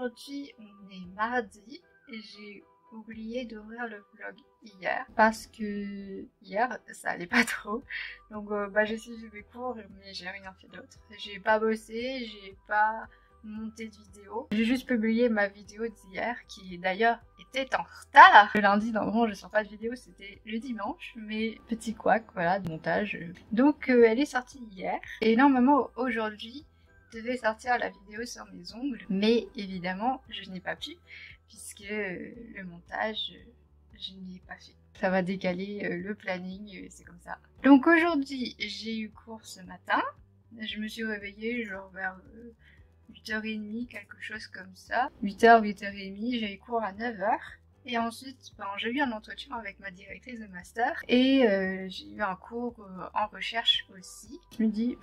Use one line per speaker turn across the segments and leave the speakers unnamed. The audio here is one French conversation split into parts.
aujourd'hui on est mardi et j'ai oublié d'ouvrir le vlog hier parce que hier ça allait pas trop, donc j'ai suivi mes cours mais j'ai rien fait d'autre. J'ai pas bossé, j'ai pas monté de vidéo, j'ai juste publié ma vidéo d'hier qui d'ailleurs était en retard. Le lundi normalement je sors pas de vidéo, c'était le dimanche, mais petit couac voilà de montage, donc elle est sortie hier et normalement aujourd'hui devait sortir la vidéo sur mes ongles, mais évidemment je n'ai pas pu puisque le montage je n'y ai pas fait. Ça va décaler le planning, c'est comme ça. Donc aujourd'hui j'ai eu cours ce matin, je me suis réveillée genre vers 8h30, quelque chose comme ça. 8h, 8h30, j'ai eu cours à 9h. Et ensuite, j'ai eu un entretien avec ma directrice de master et j'ai eu un cours en recherche aussi. Je me dis,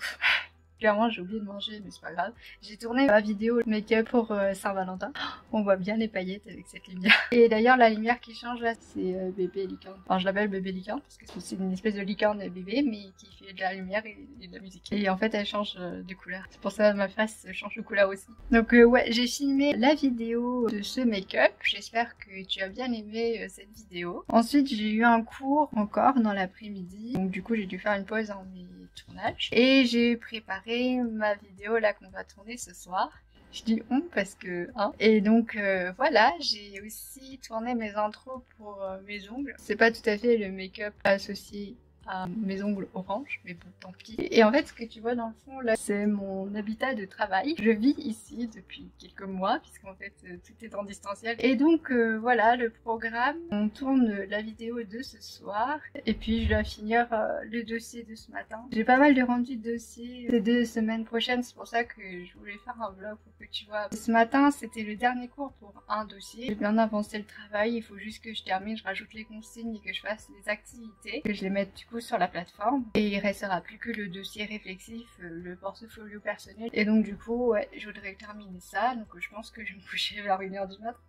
clairement j'ai oublié de manger mais c'est pas grave. J'ai tourné ma vidéo make-up pour Saint-Valentin. On voit bien les paillettes avec cette lumière. Et d'ailleurs la lumière qui change là c'est bébé licorne. Enfin je l'appelle bébé licorne parce que c'est une espèce de licorne bébé mais qui fait de la lumière et de la musique. Et en fait elle change de couleur. C'est pour ça que ma face change de couleur aussi. Donc ouais j'ai filmé la vidéo de ce make-up. J'espère que tu as bien aimé cette vidéo. Ensuite j'ai eu un cours encore dans l'après-midi. Donc du coup j'ai dû faire une pause dans mes tournages. Et j'ai préparé ma vidéo là qu'on va tourner ce soir. Je dis on parce que et donc voilà, j'ai aussi tourné mes intros pour mes ongles. C'est pas tout à fait le make-up associé à mes ongles orange, mais bon tant pis. Et en fait ce que tu vois dans le fond là c'est mon habitat de travail. Je vis ici depuis quelques mois puisqu'en fait tout est en distanciel. Et donc voilà le programme. On tourne la vidéo de ce soir et puis je dois finir le dossier de ce matin. J'ai pas mal de rendus de dossiers ces 2 semaines prochaines, c'est pour ça que je voulais faire un vlog pour que tu vois. Ce matin c'était le dernier cours pour un dossier. J'ai bien avancé le travail, il faut juste que je termine, je rajoute les consignes et que je fasse les activités, que je les mette du coup sur la plateforme et il restera plus que le dossier réflexif, le portfolio personnel et donc du coup ouais je voudrais terminer ça, donc je pense que je vais me coucher vers 1h du matin.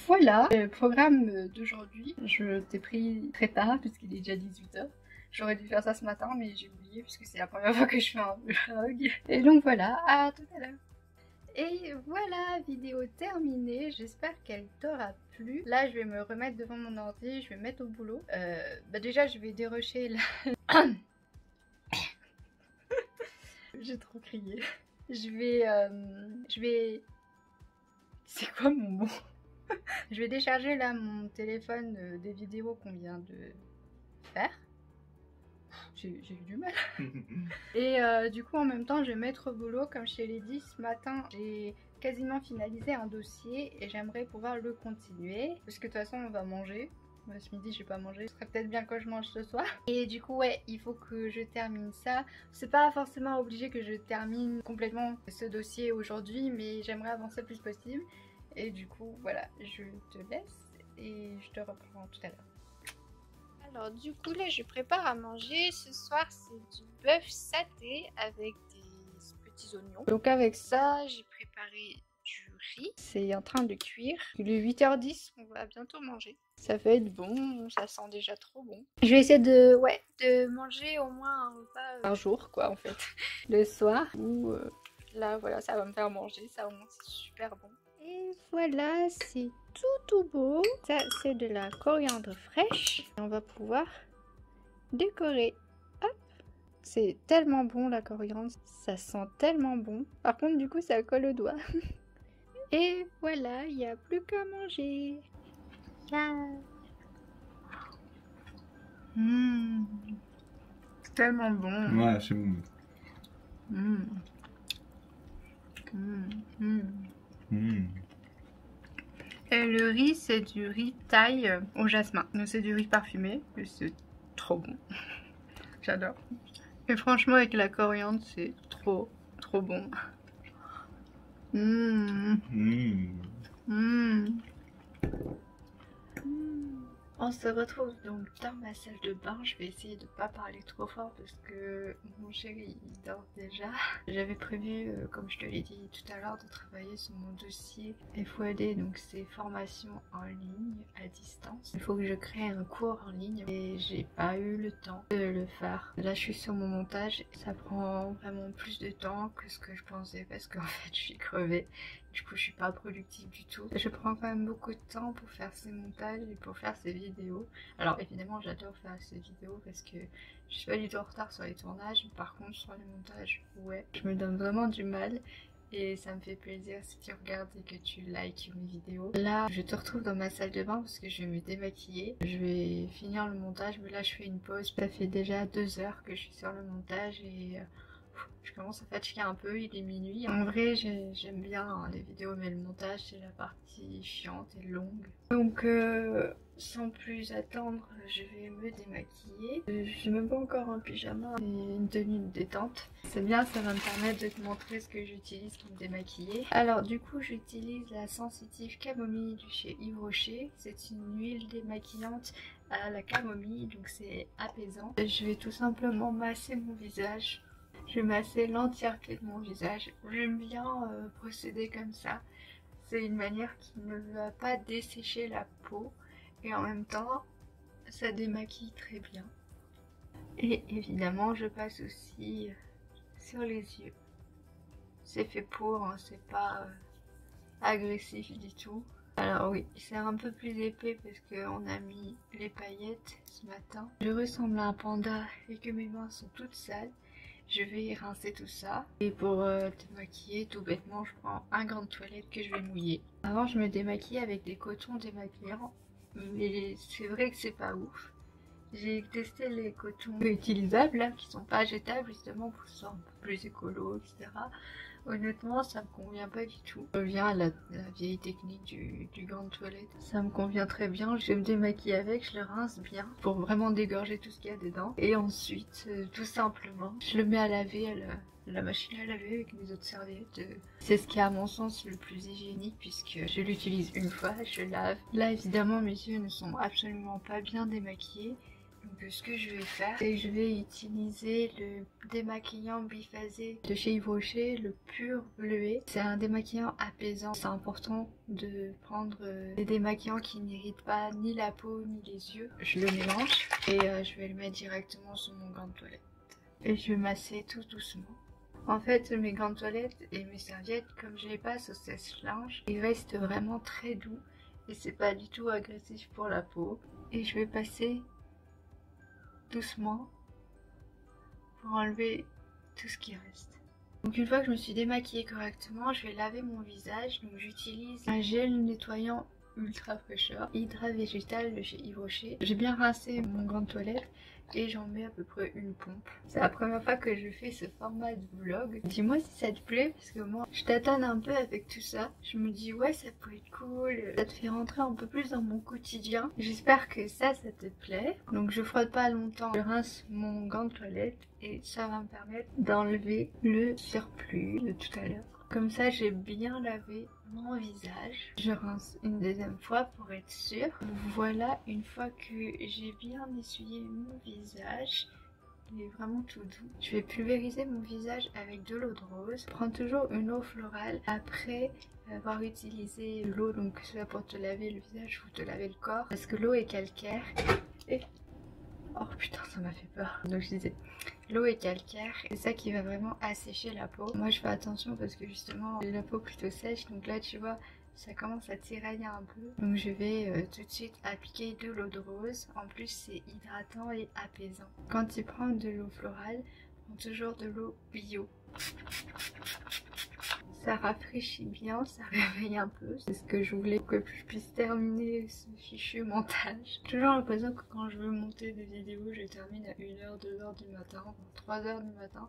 Voilà le programme d'aujourd'hui. Je t'ai pris très tard puisqu'il est déjà 18h. J'aurais dû faire ça ce matin mais j'ai oublié puisque c'est la première fois que je fais un vlog. Et donc voilà, à tout à l'heure. Et voilà, vidéo terminée, j'espère qu'elle t'aura plu. Là je vais me remettre devant mon ordi, je vais me mettre au boulot. Déjà je vais dérocher la... J'ai trop crié. Je vais... C'est quoi mon mot? Je vais décharger là mon téléphone des vidéos qu'on vient de faire. J'ai eu du mal. Et du coup en même temps je vais mettre au boulot. Comme je te l'ai dit ce matin, j'ai quasiment finalisé un dossier et j'aimerais pouvoir le continuer. Parce que de toute façon on va manger. Ce midi j'ai pas mangé, ce serait peut-être bien que je mange ce soir. Et du coup ouais, il faut que je termine ça. C'est pas forcément obligé que je termine complètement ce dossier aujourd'hui, mais j'aimerais avancer le plus possible. Et du coup voilà, je te laisse et je te reprends tout à l'heure. Alors du coup là je prépare à manger. Ce soir c'est du bœuf saté avec des petits oignons. Donc avec ça j'ai préparé du riz. C'est en train de cuire. Il est 8h10, on va bientôt manger. Ça va être bon, ça sent déjà trop bon. Je vais essayer de manger au moins un repas par jour quoi en fait. Le soir ou là voilà ça va me faire manger, ça au moins c'est super bon. Et voilà, c'est tout beau. Ça, c'est de la coriandre fraîche. Et on va pouvoir décorer. Hop. C'est tellement bon la coriandre. Ça sent tellement bon. Par contre, du coup, ça colle aux doigts. Et voilà, il n'y a plus qu'à manger. Tellement bon.
Ouais, c'est bon.
Et le riz, c'est du riz thaï au jasmin. Donc c'est du riz parfumé et c'est trop bon. J'adore. Et franchement, avec la coriandre, c'est trop bon. On se retrouve donc dans ma salle de bain. Je vais essayer de pas parler trop fort parce que mon chéri il dort déjà. J'avais prévu, comme je te l'ai dit tout à l'heure, de travailler sur mon dossier FOD, donc c'est formation en ligne à distance. Il faut que je crée un cours en ligne et j'ai pas eu le temps de le faire. Là je suis sur mon montage, ça prend vraiment plus de temps que ce que je pensais parce qu'en fait je suis crevée. Du coup je suis pas productive du tout. Je prends quand même beaucoup de temps pour faire ces montages et pour faire ces vidéos. Alors évidemment j'adore faire ces vidéos parce que je suis pas du tout en retard sur les tournages. Par contre sur les montages, ouais, je me donne vraiment du mal. Et ça me fait plaisir si tu regardes et que tu likes mes vidéos. Là, je te retrouve dans ma salle de bain parce que je vais me démaquiller. Je vais finir le montage, mais là je fais une pause. Ça fait déjà 2 heures que je suis sur le montage et je commence à fatiguer un peu, il est minuit. En vrai, j'aime bien hein, les vidéos, mais le montage c'est la partie chiante et longue. Donc sans plus attendre, je vais me démaquiller. Je suis même pas encore en pyjama et une tenue de détente. C'est bien, ça va me permettre de te montrer ce que j'utilise pour me démaquiller. Alors du coup, j'utilise la sensitive camomille de chez Yves Rocher. C'est une huile démaquillante à la camomille, donc c'est apaisant. Je vais tout simplement masser mon visage. Je vais masser l'entièreté de mon visage. J'aime bien procéder comme ça. C'est une manière qui ne va pas dessécher la peau et en même temps ça démaquille très bien. Et évidemment je passe aussi sur les yeux. C'est fait pour, hein, c'est pas agressif du tout. Alors oui, c'est un peu plus épais parce qu'on a mis les paillettes ce matin. Je ressemble à un panda et que mes mains sont toutes sales. Je vais rincer tout ça. Et pour démaquiller, tout bêtement, je prends un gant de toilette que je vais mouiller. Avant, je me démaquillais avec des cotons démaquillants. Mais c'est vrai que c'est pas ouf. J'ai testé les cotons réutilisables, là, qui sont pas jetables, justement, pour que ce soit un peu plus écolo, etc. Honnêtement, ça me convient pas du tout. Je reviens à la vieille technique du gant de toilette. Ça me convient très bien. Je me démaquille avec, je le rince bien pour vraiment dégorger tout ce qu'il y a dedans. Et ensuite, tout simplement, je le mets à laver à la machine à laver avec mes autres serviettes. C'est ce qui est à mon sens le plus hygiénique puisque je l'utilise une fois, je lave. Là, évidemment, mes yeux ne sont absolument pas bien démaquillés. Donc ce que je vais faire, c'est que je vais utiliser le démaquillant biphasé de chez Yves Rocher, le pur bleuet. C'est un démaquillant apaisant. C'est important de prendre des démaquillants qui n'irritent pas ni la peau ni les yeux. Je le mélange et je vais le mettre directement sur mon gant de toilette. Et je vais masser tout doucement. En fait, mes gants de toilette et mes serviettes, comme je les passe au sèche-linge, ils restent vraiment très doux et c'est pas du tout agressif pour la peau. Et je vais passer doucement pour enlever tout ce qui reste. Donc une fois que je me suis démaquillée correctement, je vais laver mon visage. Donc j'utilise un gel nettoyant ultra fraîcheur, Hydra Végétal de chez Yves Rocher. J'ai bien rincé mon gant de toilette et j'en mets à peu près une pompe. C'est la première fois que je fais ce format de vlog. Dis-moi si ça te plaît parce que moi je tâtonne un peu avec tout ça. Je me dis ouais ça peut être cool, ça te fait rentrer un peu plus dans mon quotidien. J'espère que ça te plaît. Donc je frotte pas longtemps, je rince mon gant de toilette et ça va me permettre d'enlever le surplus de tout à l'heure. Comme ça, j'ai bien lavé mon visage. Je rince une deuxième fois pour être sûre. Voilà, une fois que j'ai bien essuyé mon visage, il est vraiment tout doux. Je vais pulvériser mon visage avec de l'eau de rose. Prends toujours une eau florale après avoir utilisé l'eau, donc que ce soit pour te laver le visage ou te laver le corps, parce que l'eau est calcaire. Et oh putain, ça m'a fait peur. Donc je disais, l'eau est calcaire, c'est ça qui va vraiment assécher la peau. Moi je fais attention parce que justement j'ai la peau plutôt sèche, donc là tu vois ça commence à tirailler un peu. Donc je vais tout de suite appliquer de l'eau de rose. En plus c'est hydratant et apaisant. Quand tu prends de l'eau florale, prends toujours de l'eau bio. Ça rafraîchit bien, ça réveille un peu. C'est ce que je voulais que je puisse terminer ce fichu montage. J'ai toujours l'impression que quand je veux monter des vidéos, je termine à 1h, 2h du matin, 3h du matin.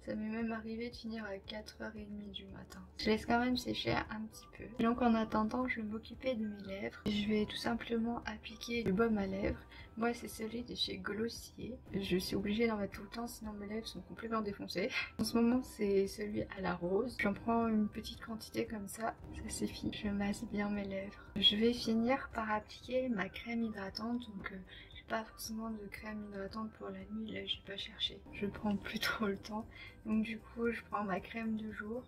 Ça m'est même arrivé de finir à 4h30 du matin. Je laisse quand même sécher un petit peu. Donc en attendant, je vais m'occuper de mes lèvres. Je vais tout simplement appliquer le baume à lèvres. Moi c'est celui de chez Glossier. Je suis obligée d'en mettre tout le temps sinon mes lèvres sont complètement défoncées. En ce moment c'est celui à la rose. J'en prends une petite quantité comme ça suffit. Je masse bien mes lèvres. Je vais finir par appliquer ma crème hydratante. Donc j'ai pas forcément de crème hydratante pour la nuit, là j'ai pas cherché. Je prends plus trop le temps. Donc du coup je prends ma crème de jour,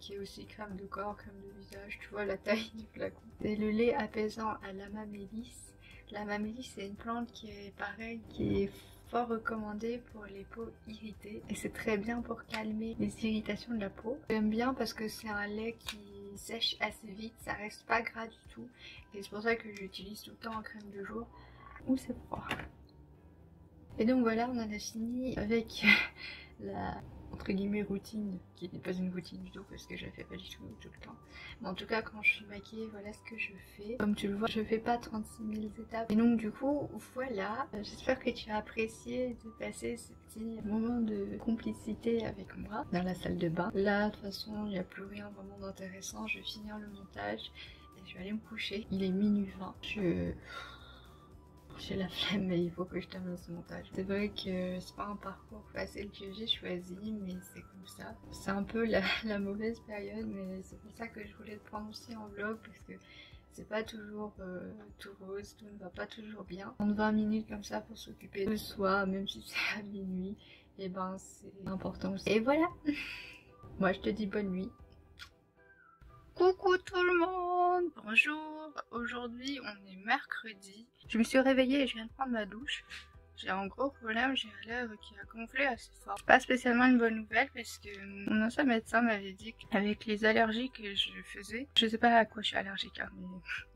qui est aussi crème de corps, crème de visage, tu vois la taille du flacon. C'est le lait apaisant à l'amamélis. L'amamélis c'est une plante qui est pareil, qui est fort recommandée pour les peaux irritées. Et c'est très bien pour calmer les irritations de la peau. J'aime bien parce que c'est un lait qui il sèche assez vite, ça reste pas gras du tout. Et c'est pour ça que j'utilise tout le temps en crème de jour où c'est froid. Et donc voilà, on en a fini avec la entre guillemets routine, qui n'est pas une routine du tout parce que je la fais pas du tout le temps. Mais en tout cas quand je suis maquillée, voilà ce que je fais. Comme tu le vois, je fais pas 36 000 étapes. Et donc du coup, voilà, j'espère que tu as apprécié de passer ce petit moment de complicité avec moi dans la salle de bain. Là, de toute façon, il n'y a plus rien vraiment d'intéressant. Je vais finir le montage et je vais aller me coucher. Il est minuit 20. J'ai la flemme, mais il faut que je termine ce montage. C'est vrai que c'est pas un parcours facile que j'ai choisi, mais c'est comme ça. C'est un peu la mauvaise période, mais c'est pour ça que je voulais te prendre aussi en vlog, parce que c'est pas toujours tout rose, tout ne va pas toujours bien. Prendre 20 minutes comme ça pour s'occuper de soi, même si c'est à minuit, et ben c'est important aussi. Et voilà. Moi je te dis bonne nuit. Coucou tout le monde, bonjour, aujourd'hui on est mercredi, je me suis réveillée et je viens de prendre ma douche. J'ai un gros problème, j'ai la lèvre qui a gonflé assez fort. C'est pas spécialement une bonne nouvelle parce que mon ancien médecin m'avait dit qu'avec les allergies que je faisais, je sais pas à quoi je suis allergique, hein, mais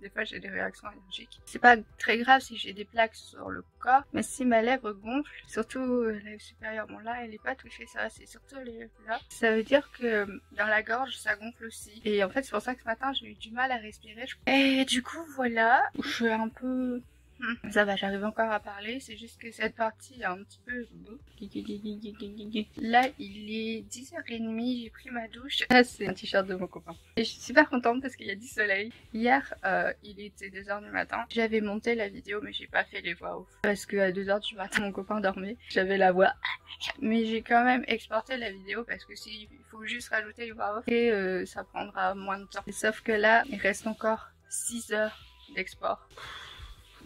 des fois j'ai des réactions allergiques. C'est pas très grave si j'ai des plaques sur le corps, mais si ma lèvre gonfle, surtout la lèvre supérieure, bon là elle est pas touchée, ça c'est surtout les lèvres là, ça veut dire que dans la gorge ça gonfle aussi. Et en fait c'est pour ça que ce matin j'ai eu du mal à respirer. Et du coup voilà, je suis un peu... Ça va, j'arrive encore à parler, c'est juste que cette partie est un petit peu... Là, il est 10h30, j'ai pris ma douche. Ça, c'est un t-shirt de mon copain. Et je suis super contente parce qu'il y a du soleil. Hier, il était 2h du matin. J'avais monté la vidéo, mais j'ai pas fait les voix off. Parce qu'à 2h du matin, mon copain dormait. J'avais la voix... Mais j'ai quand même exporté la vidéo parce que il faut juste rajouter les voix off. Et ça prendra moins de temps. Sauf que là, il reste encore 6 heures d'export.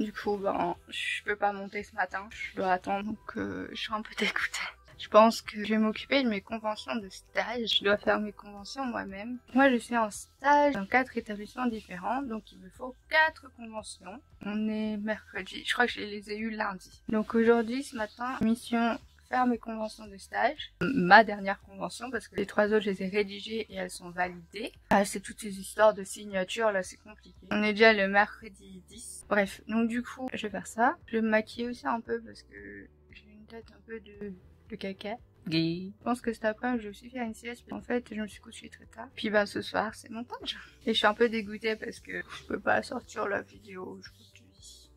Du coup, ben, je peux pas monter ce matin, je dois attendre, donc je suis un peu dégoûtée. Je pense que je vais m'occuper de mes conventions de stage, je dois faire mes conventions moi-même. Moi, je suis en stage dans 4 établissements différents, donc il me faut 4 conventions. On est mercredi, je crois que je les ai eues lundi. Donc aujourd'hui, ce matin, mission... faire mes conventions de stage, ma dernière convention parce que les 3 autres je les ai rédigées et elles sont validées. C'est toutes ces histoires de signature là, c'est compliqué. On est déjà le mercredi 10. Bref, donc du coup je vais faire ça. Je vais me maquiller aussi un peu parce que j'ai une tête un peu de caca. Je pense que cet après-midi je vais aussi faire une sieste. En fait je me suis couchée très tard. Puis bah ce soir c'est montage. Et je suis un peu dégoûtée parce que je peux pas sortir la vidéo.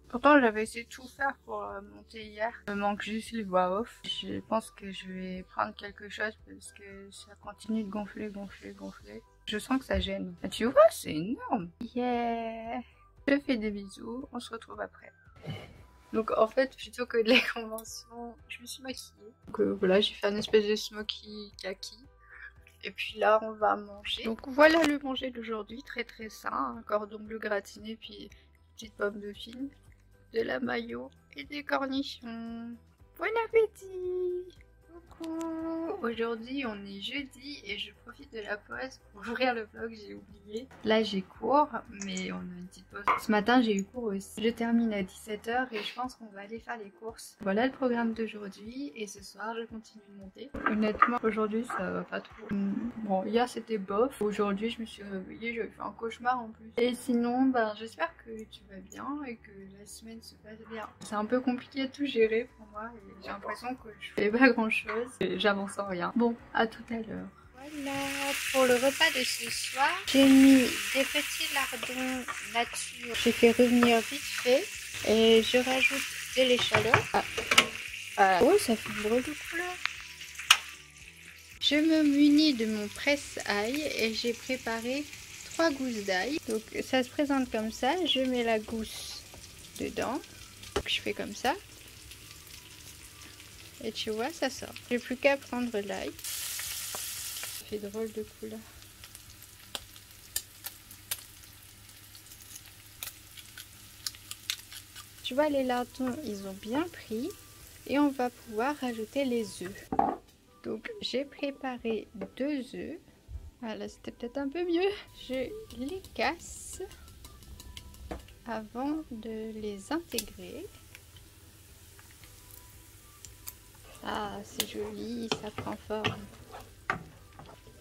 Pourtant j'avais essayé de tout faire pour monter hier. Il me manque juste les voix off. Je pense que je vais prendre quelque chose parce que ça continue de gonfler. Je sens que ça gêne. Ah, tu vois, c'est énorme. Yeah. Je fais des bisous. On se retrouve après. Donc en fait, plutôt que de les conventions, je me suis maquillée. Donc voilà, j'ai fait une espèce de smoky kaki. Et puis là, on va manger. Donc voilà le manger d'aujourd'hui, très très sain. Un cordon bleu gratiné, puis une petite pomme de fine, de la mayo et des cornichons. Bon appétit! Coucou! Aujourd'hui on est jeudi et je profite de la pause pour ouvrir le vlog, j'ai oublié. Là j'ai cours, mais on a une petite pause. Ce matin j'ai eu cours aussi. Je termine à 17 h et je pense qu'on va aller faire les courses. Voilà le programme d'aujourd'hui et ce soir je continue de monter. Honnêtement aujourd'hui ça va pas trop. Bon hier c'était bof, aujourd'hui je me suis réveillée, j'avais fait un cauchemar en plus. Et sinon ben j'espère que tu vas bien et que la semaine se passe bien. C'est un peu compliqué à tout gérer pour moi et j'ai l'impression que je fais pas grand chose. J'avance en rien. Bon, à tout à l'heure. Voilà, pour le repas de ce soir, j'ai mis des petits lardons nature. J'ai fait revenir vite fait et je rajoute de l'échalote. Oh, ça fait une drôle de couleur. Je me munis de mon presse-ail et j'ai préparé 3 gousses d'ail. Donc ça se présente comme ça, je mets la gousse dedans. Donc, je fais comme ça. Et tu vois, ça sort. J'ai plus qu'à prendre l'ail. Ça fait drôle de couleur. Tu vois, les lardons, ils ont bien pris. Et on va pouvoir rajouter les œufs. Donc, j'ai préparé 2 œufs. Ah là, c'était peut-être un peu mieux. Je les casse avant de les intégrer. Ah, c'est joli, ça prend forme.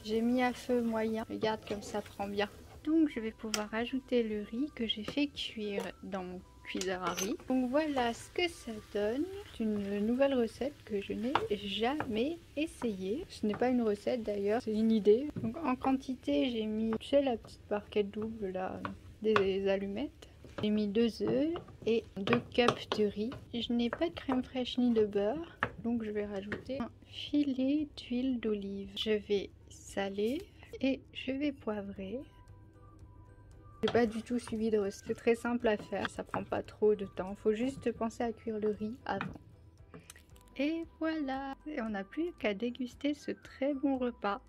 J'ai mis à feu moyen. Regarde comme ça prend bien. Donc je vais pouvoir ajouter le riz que j'ai fait cuire dans mon cuiseur à riz. Donc voilà ce que ça donne. C'est une nouvelle recette que je n'ai jamais essayée. Ce n'est pas une recette d'ailleurs, c'est une idée. Donc en quantité j'ai mis, tu sais, la petite barquette double là, des allumettes. J'ai mis 2 œufs et 2 cups de riz. Je n'ai pas de crème fraîche ni de beurre, donc je vais rajouter un filet d'huile d'olive. Je vais saler et je vais poivrer. J'ai pas du tout suivi de recette. C'est très simple à faire, ça prend pas trop de temps. Faut juste penser à cuire le riz avant. Et voilà, et on n'a plus qu'à déguster ce très bon repas.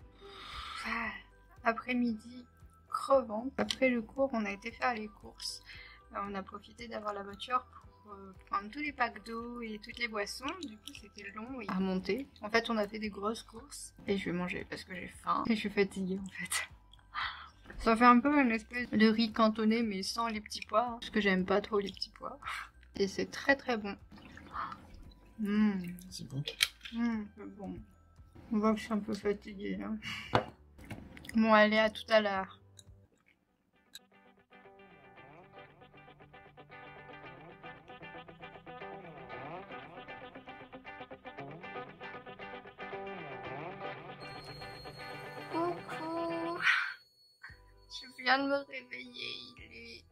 Après-midi crevant. Après le cours, on a été faire les courses. On a profité d'avoir la voiture pour prendre tous les packs d'eau et toutes les boissons. Du coup, c'était long à remonter. En fait, on a fait des grosses courses. Et je vais manger parce que j'ai faim. Et je suis fatiguée en fait. Ça fait un peu une espèce de riz cantonné mais sans les petits pois. Hein, parce que j'aime pas trop les petits pois. Et c'est très très bon.
C'est bon.
C'est bon. On voit que je suis un peu fatiguée. Hein. Bon, allez, à tout à l'heure. Coucou. Je viens de me réveiller, il est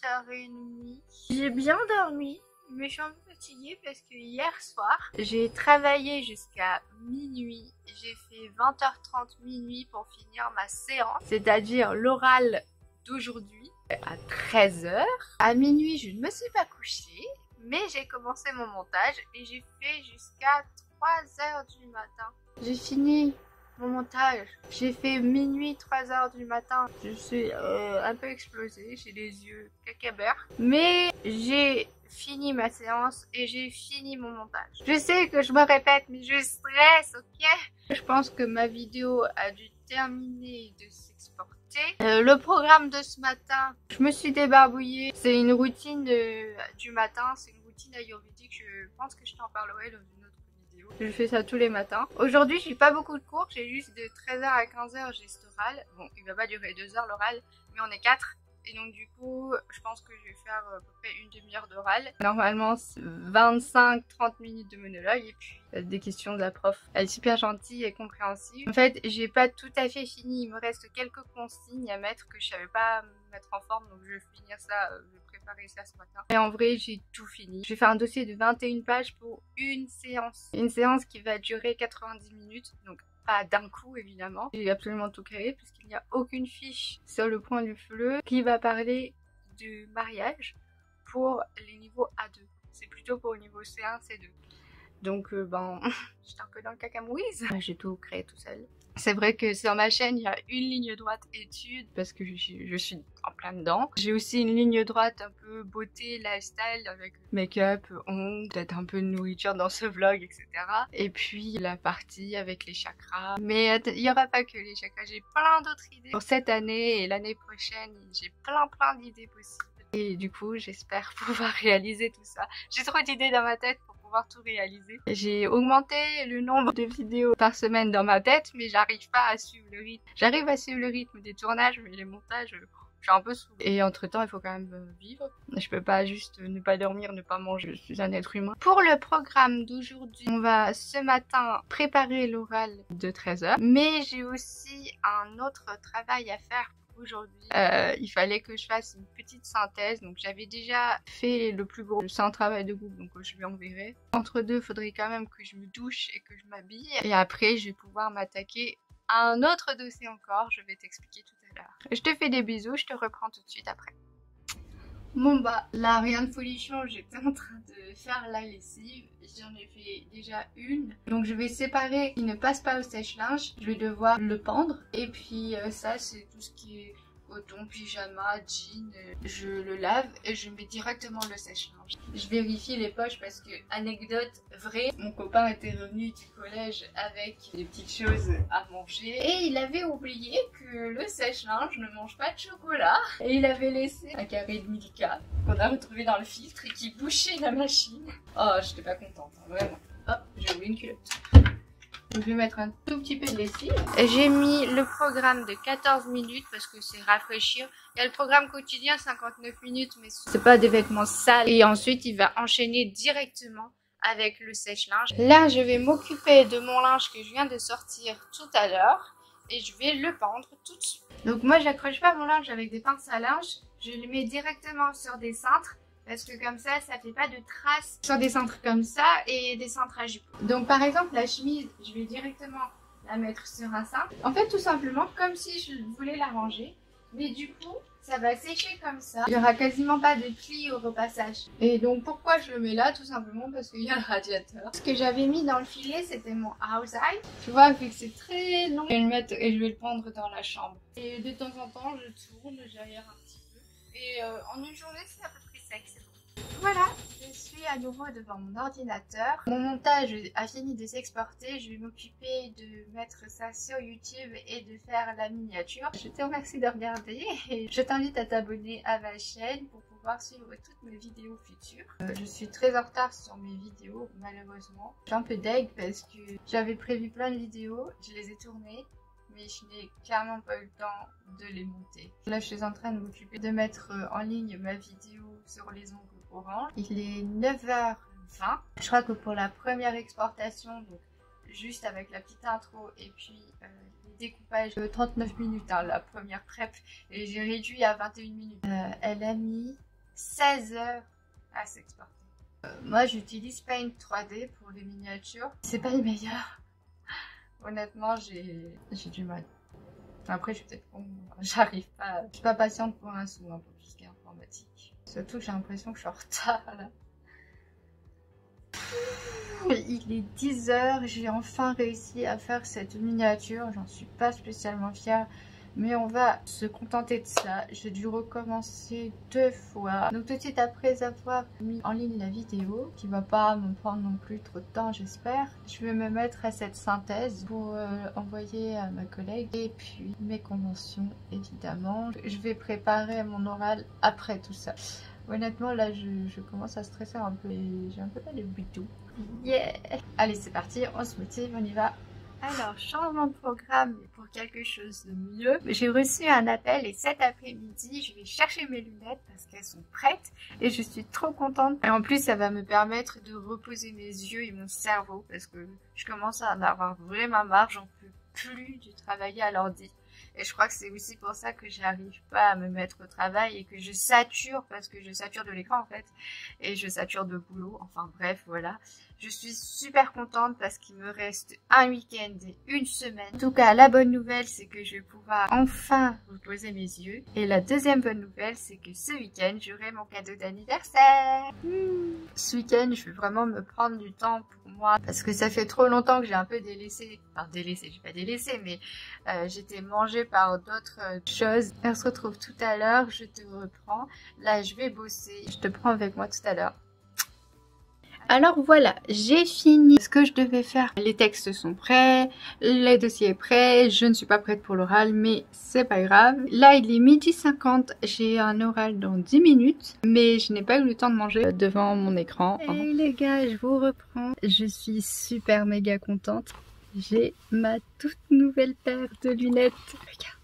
8h30. J'ai bien dormi, mais je suis un peu fatiguée parce que hier soir, j'ai travaillé jusqu'à minuit. J'ai fait 20h30 minuit pour finir ma séance, c'est-à-dire l'oral d'aujourd'hui à 13h. À minuit, je ne me suis pas couchée, mais j'ai commencé mon montage et j'ai fait jusqu'à 3h du matin. J'ai fini mon montage. J'ai fait minuit, 3h du matin. Je suis un peu explosée, j'ai les yeux cacaberts. Mais j'ai fini ma séance et j'ai fini mon montage. Je sais que je me répète, mais je stresse, ok? Je pense que ma vidéo a dû terminer de s'exporter. Le programme de ce matin, je me suis débarbouillée. C'est une routine du matin, c'est une routine ayurvédique. Je pense que je t'en parlerai dans une autre vidéo. Je fais ça tous les matins. Aujourd'hui, j'ai pas beaucoup de cours. J'ai juste de 13h à 15h, j'ai cet oral. Bon, il va pas durer 2 heures l'oral, mais on est 4. Et donc du coup, je pense que je vais faire à peu près une demi-heure d'oral. Normalement, 25-30 minutes de monologue et puis des questions de la prof. Elle est super gentille et compréhensive. En fait, j'ai pas tout à fait fini. Il me reste quelques consignes à mettre que je savais pas mettre en forme. Donc je vais finir ça, je vais préparer ça ce matin. Et en vrai, j'ai tout fini. Je vais faire un dossier de 21 pages pour une séance. Une séance qui va durer 90 minutes. Donc pas d'un coup évidemment. J'ai absolument tout créé puisqu'il n'y a aucune fiche sur le point du feu qui va parler de mariage pour les niveaux A2. C'est plutôt pour le niveau C1, C2. Donc j'étais un peu dans le cacamouise. J'ai tout créé tout seul. C'est vrai que sur ma chaîne, il y a une ligne droite études parce que je suis en plein dedans. J'ai aussi une ligne droite un peu beauté, lifestyle avec make-up, ongles, peut-être un peu de nourriture dans ce vlog, etc. Et puis la partie avec les chakras. Mais il n'y aura pas que les chakras, j'ai plein d'autres idées. Pour cette année et l'année prochaine, j'ai plein d'idées possibles. Et du coup, j'espère pouvoir réaliser tout ça. J'ai trop d'idées dans ma tête pour pouvoir tout réaliser. J'ai augmenté le nombre de vidéos par semaine dans ma tête, mais j'arrive pas à suivre le rythme. J'arrive à suivre le rythme des tournages, mais les montages, je suis un peu saoulée. Et entre temps, il faut quand même vivre. Je peux pas juste ne pas dormir, ne pas manger. Je suis un être humain. Pour le programme d'aujourd'hui, on va ce matin préparer l'oral de 13h. Mais j'ai aussi un autre travail à faire. Aujourd'hui, il fallait que je fasse une petite synthèse, donc j'avais déjà fait le plus gros. C'est un travail de groupe, donc je lui enverrai. Entre deux, il faudrait quand même que je me douche et que je m'habille. Et après, je vais pouvoir m'attaquer à un autre dossier encore. Je vais t'expliquer tout à l'heure. Je te fais des bisous, je te reprends tout de suite après. Bon bah là rien de folichon, j'étais en train de faire la lessive, j'en ai fait déjà une. Donc je vais séparer qui ne passe pas au sèche-linge, je vais devoir le pendre. Et puis ça c'est tout ce qui est coton, pyjama, jean, je le lave et je mets directement le sèche-linge. Je vérifie les poches parce que, anecdote vraie, mon copain était revenu du collège avec des petites choses à manger et il avait oublié que le sèche-linge ne mange pas de chocolat et il avait laissé un carré de Milka qu'on a retrouvé dans le filtre et qui bouchait la machine. Oh, j'étais pas contente, hein, vraiment. Oh, j'ai oublié une culotte. Donc, je vais mettre un tout petit peu de lessive. J'ai mis le programme de 14 minutes parce que c'est rafraîchir. Il y a le programme quotidien 59 minutes, mais c'est pas des vêtements sales. Et ensuite, il va enchaîner directement avec le sèche-linge. Là, je vais m'occuper de mon linge que je viens de sortir tout à l'heure et je vais le pendre tout de suite. Donc moi, j'accroche pas mon linge avec des pinces à linge. Je le mets directement sur des cintres parce que comme ça fait pas de traces sur des cintres comme ça et des cintres à jupe. Donc par exemple, la chemise, je vais directement la mettre sur un cintre. En fait, tout simplement comme si je voulais la ranger. Mais du coup, ça va sécher comme ça. Il n'y aura quasiment pas de plis au repassage. Et donc pourquoi je le mets là? Tout simplement parce qu'il y a le radiateur. Ce que j'avais mis dans le filet, c'était mon house eye. Tu vois, vu que c'est très long, je vais le mettre et je vais le prendre dans la chambre. Et de temps en temps, je tourne, j'aère un petit peu. Et en une journée, c'est à peu près sec, c'est bon. Voilà, je suis à nouveau devant mon ordinateur. Mon montage a fini de s'exporter. Je vais m'occuper de mettre ça sur YouTube et de faire la miniature. Je te remercie de regarder et je t'invite à t'abonner à ma chaîne pour pouvoir suivre toutes mes vidéos futures. Je suis très en retard sur mes vidéos, malheureusement. Je suis un peu deg parce que j'avais prévu plein de vidéos, je les ai tournées, mais je n'ai clairement pas eu le temps de les monter. Là, je suis en train de m'occuper de mettre en ligne ma vidéo sur les ongles orange. Il est 9h20. Je crois que pour la première exportation, donc juste avec la petite intro et puis le découpage de 39 minutes, hein, la première prep, et j'ai réduit à 21 minutes. Elle a mis 16 heures à s'exporter. Moi, j'utilise Paint 3D pour les miniatures. C'est pas le meilleur. Honnêtement, j'ai du mal. Après, je suis peut-être con, j'arrive pas. Je suis pas patiente pour un sou, hein, pour tout ce qui est informatique. Surtout, j'ai l'impression que je suis en retard là. Il est 10h, j'ai enfin réussi à faire cette miniature. J'en suis pas spécialement fière, mais on va se contenter de ça. J'ai dû recommencer 2 fois. Donc tout de suite après avoir mis en ligne la vidéo, qui va pas me prendre non plus trop de temps j'espère, je vais me mettre à cette synthèse pour envoyer à ma collègue. Et puis mes conventions évidemment. Je vais préparer mon oral après tout ça. Honnêtement là je commence à stresser un peu et j'ai un peu mal de buto. Yeah! Allez c'est parti, on se motive, on y va. Alors, changement de programme pour quelque chose de mieux. J'ai reçu un appel et cet après-midi, je vais chercher mes lunettes parce qu'elles sont prêtes et je suis trop contente. Et en plus, ça va me permettre de reposer mes yeux et mon cerveau parce que je commence à en avoir vraiment marre, j'en peux plus de travailler à l'ordi. Et je crois que c'est aussi pour ça que j'arrive pas à me mettre au travail et que je sature, parce que je sature de l'écran en fait, et je sature de boulot, enfin bref, voilà. Je suis super contente parce qu'il me reste un week-end et une semaine. En tout cas, la bonne nouvelle, c'est que je vais pouvoir enfin reposer mes yeux. Et la deuxième bonne nouvelle, c'est que ce week-end, j'aurai mon cadeau d'anniversaire. Ce week-end, je vais vraiment me prendre du temps pour moi parce que ça fait trop longtemps que j'ai un peu délaissé. Enfin, délaissé, j'ai pas délaissé, mais j'étais mangée par d'autres choses. On se retrouve tout à l'heure, je te reprends. Là, je vais bosser. Je te prends avec moi tout à l'heure. Alors voilà, j'ai fini ce que je devais faire. Les textes sont prêts, le dossier est prêt, je ne suis pas prête pour l'oral, mais c'est pas grave. Là, il est 12h50, j'ai un oral dans 10 minutes, mais je n'ai pas eu le temps de manger devant mon écran. Hey les gars, je vous reprends. Je suis super méga contente. J'ai ma toute nouvelle paire de lunettes. Regarde.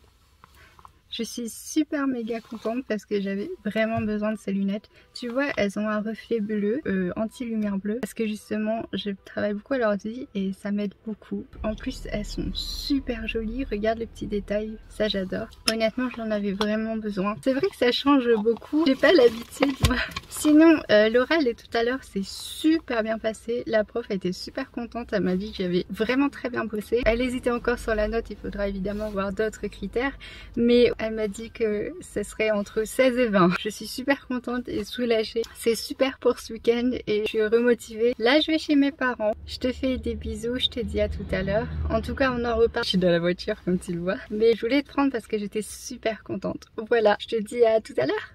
Je suis super méga contente parce que j'avais vraiment besoin de ces lunettes. Tu vois, elles ont un reflet bleu, anti-lumière bleue. Parce que justement, je travaille beaucoup à l'ordi et ça m'aide beaucoup. En plus, elles sont super jolies. Regarde les petits détails, ça j'adore. Honnêtement, j'en avais vraiment besoin. C'est vrai que ça change beaucoup. J'ai pas l'habitude, moi. Sinon, l'oral de tout à l'heure s'est super bien passé. La prof a été super contente. Elle m'a dit que j'avais vraiment très bien bossé. Elle hésitait encore sur la note. Il faudra évidemment voir d'autres critères. Mais elle m'a dit que ce serait entre 16 et 20. Je suis super contente et soulagée. C'est super pour ce week-end et je suis remotivée. Là, je vais chez mes parents. Je te fais des bisous. Je te dis à tout à l'heure. En tout cas, on en reparle. Je suis dans la voiture comme tu le vois. Mais je voulais te prendre parce que j'étais super contente. Voilà, je te dis à tout à l'heure.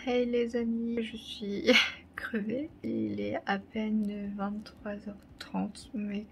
Hey les amis, je suis crevée. Il est à peine 23h30, mais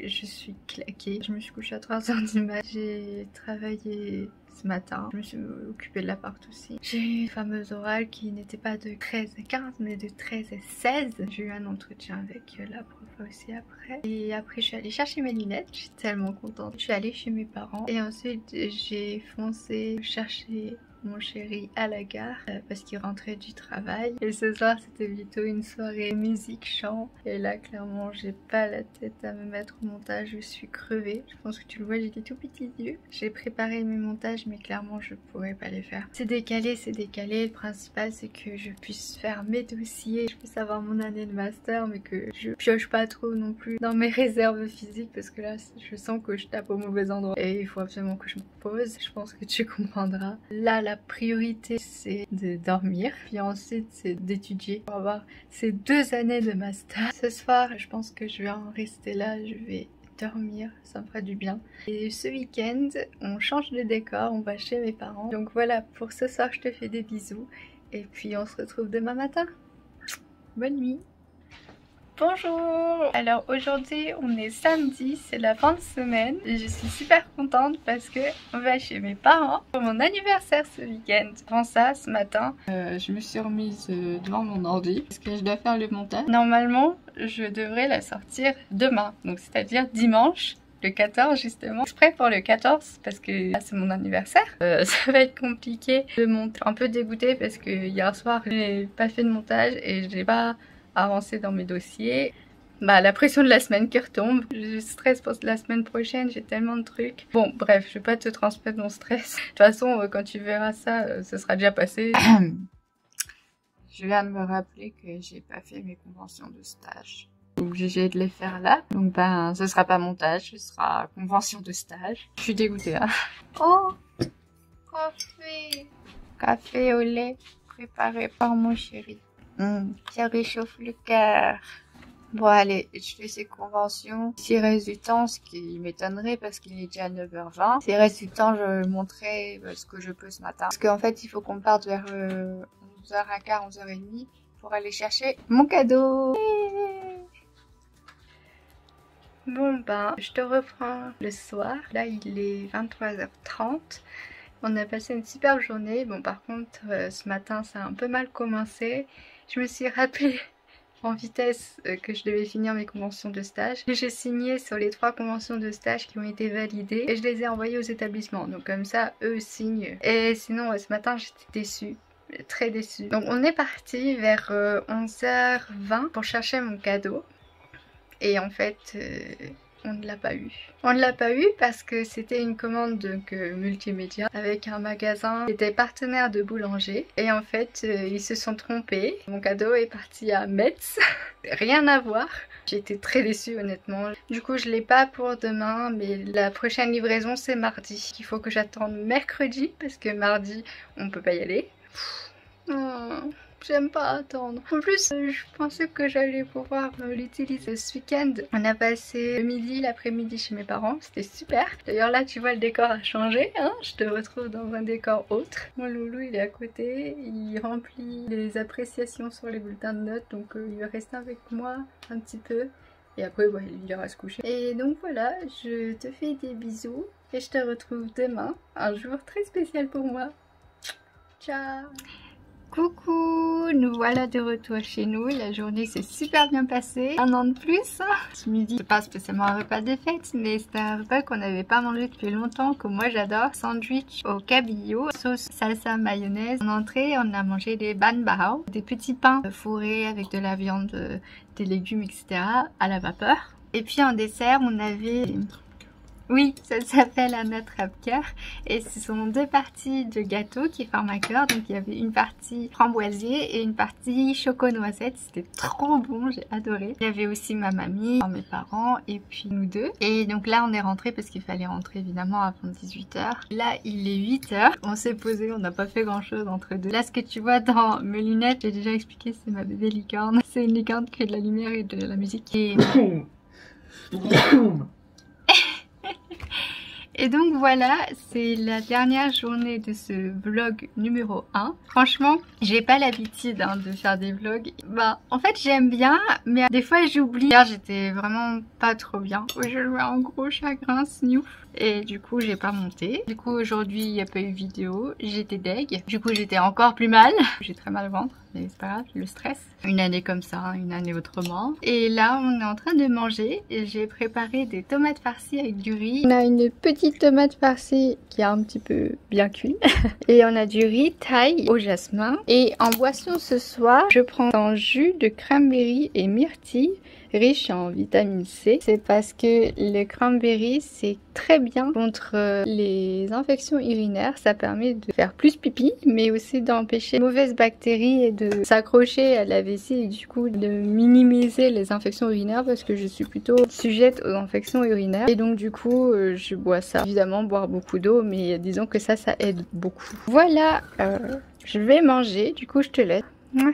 je suis claquée. Je me suis couchée à 3h du mat. J'ai travaillé ce matin. Je me suis occupée de l'appart aussi. J'ai eu une fameuse orale qui n'était pas de 13 à 15 mais de 13 à 16. J'ai eu un entretien avec la prof aussi après. Et après je suis allée chercher mes lunettes. Je suis tellement contente. Je suis allée chez mes parents. Et ensuite j'ai foncé chercher mon chéri à la gare parce qu'il rentrait du travail. Et ce soir c'était plutôt une soirée musique, chant. Et là clairement j'ai pas la tête à me mettre au montage, je suis crevée. Je pense que tu le vois, j'ai des tout petits yeux. J'ai préparé mes montages mais clairement je pourrais pas les faire. C'est décalé, c'est décalé. Le principal c'est que je puisse faire mes dossiers, je puisse avoir mon année de master mais que je pioche pas trop non plus dans mes réserves physiques parce que là je sens que je tape au mauvais endroit. Et il faut absolument que je me repose. Je pense que tu comprendras. Là la priorité c'est de dormir, puis ensuite c'est d'étudier pour avoir ces 2 années de master. Ce soir je pense que je vais en rester là, je vais dormir, ça me fera du bien. Et ce week-end on change de décor, on va chez mes parents. Donc voilà, pour ce soir je te fais des bisous et puis on se retrouve demain matin. Bonne nuit. Bonjour! Alors aujourd'hui on est samedi, c'est la fin de semaine et je suis super contente parce que on va chez mes parents pour mon anniversaire ce week-end. Avant ça, ce matin, je me suis remise devant mon ordi parce que je dois faire le montage. Normalement, je devrais la sortir demain, donc c'est-à-dire dimanche. Le 14 justement, exprès pour le 14 parce que là c'est mon anniversaire. Ça va être compliqué de monter. Un peu dégoûtée parce que hier soir j'ai pas fait de montage et j'ai pas avancer dans mes dossiers. Bah la pression de la semaine qui retombe. Je stresse pour la semaine prochaine, j'ai tellement de trucs. Bon bref, je vais pas te transmettre mon stress. De toute façon quand tu verras ça, ce sera déjà passé. Je viens de me rappeler que j'ai pas fait mes conventions de stage. Obligée de les faire là. Donc ben ce sera pas montage, ce sera convention de stage. Je suis dégoûtée hein. Oh café. Café au lait préparé par mon chéri. Ça réchauffe le cœur. Bon allez, je fais ces conventions. S'il reste du temps, ce qui m'étonnerait parce qu'il est déjà 9h20. S'il reste du temps, je montrerai ce que je peux ce matin. Parce qu'en fait, il faut qu'on parte vers 11h15, 11h30 pour aller chercher mon cadeau. Bon ben, je te reprends le soir. Là, il est 23h30. On a passé une superbe journée. Bon par contre, ce matin, ça a un peu mal commencé. Je me suis rappelé en vitesse que je devais finir mes conventions de stage. J'ai signé sur les 3 conventions de stage qui ont été validées et je les ai envoyées aux établissements. Donc comme ça, eux signent. Et sinon, ce matin, j'étais déçue. Très déçue. Donc on est parti vers 11h20 pour chercher mon cadeau. Et en fait... on ne l'a pas eu. On ne l'a pas eu parce que c'était une commande donc multimédia avec un magasin qui était partenaire de boulanger et en fait ils se sont trompés. Mon cadeau est parti à Metz. Rien à voir. J'ai été très déçue honnêtement. Du coup je l'ai pas pour demain mais la prochaine livraison c'est mardi. Il faut que j'attende mercredi parce que mardi on peut pas y aller. Oh. J'aime pas attendre. En plus, je pensais que j'allais pouvoir l'utiliser ce week-end. On a passé le midi, l'après-midi chez mes parents. C'était super. D'ailleurs là, tu vois, le décor a changé. Hein, je te retrouve dans un décor autre. Mon loulou, il est à côté. Il remplit les appréciations sur les bulletins de notes. Donc il va rester avec moi un petit peu. Et après, ouais, il ira se coucher. Et donc voilà, je te fais des bisous. Et je te retrouve demain. Un jour très spécial pour moi. Ciao. Coucou, nous voilà de retour chez nous, la journée s'est super bien passée, 1 an de plus. Ce midi, c'est pas spécialement un repas de fête, mais c'était un repas qu'on n'avait pas mangé depuis longtemps, que moi j'adore. Sandwich au cabillaud, sauce salsa mayonnaise. En entrée, on a mangé des ban bao, des petits pains fourrés avec de la viande, des légumes, etc. à la vapeur. Et puis en dessert, on avait... Oui, ça s'appelle un attrape-cœur et ce sont 2 parties de gâteau qui forment un cœur. Donc il y avait une partie framboisier et une partie choco-noisette. C'était trop bon, j'ai adoré. Il y avait aussi ma mamie, mes parents et puis nous deux. Et donc là on est rentré parce qu'il fallait rentrer évidemment avant 18h. Là il est 8h. On s'est posé, on n'a pas fait grand chose entre deux. Là ce que tu vois dans mes lunettes, j'ai déjà expliqué, c'est ma bébé licorne. C'est une licorne qui fait de la lumière et de la musique. Et donc voilà, c'est la dernière journée de ce vlog numéro 1. Franchement, j'ai pas l'habitude de faire des vlogs. Bah, en fait, j'aime bien, mais des fois j'oublie. Hier, j'étais vraiment pas trop bien. Je jouais un gros chagrin, Snoop. Et du coup, j'ai pas monté. Du coup, aujourd'hui, il n'y a pas eu vidéo. J'étais deg. Du coup, j'étais encore plus mal. J'ai très mal au ventre, mais c'est pas grave, le stress. Une année comme ça, une année autrement. Et là, on est en train de manger. J'ai préparé des tomates farcies avec du riz. On a une petite tomate farcie qui est un petit peu bien cuite. Et on a du riz thaï au jasmin. Et en boisson ce soir, je prends un jus de cranberry et myrtille, riche en vitamine C. C'est parce que le cranberry, c'est très bien contre les infections urinaires. Ça permet de faire plus pipi, mais aussi d'empêcher les mauvaises bactéries et de s'accrocher à la vessie et du coup de minimiser les infections urinaires parce que je suis plutôt sujette aux infections urinaires. Et donc du coup, je bois ça. Évidemment, boire beaucoup d'eau, mais disons que ça aide beaucoup. Voilà, je vais manger. Du coup, je te laisse. Ouais.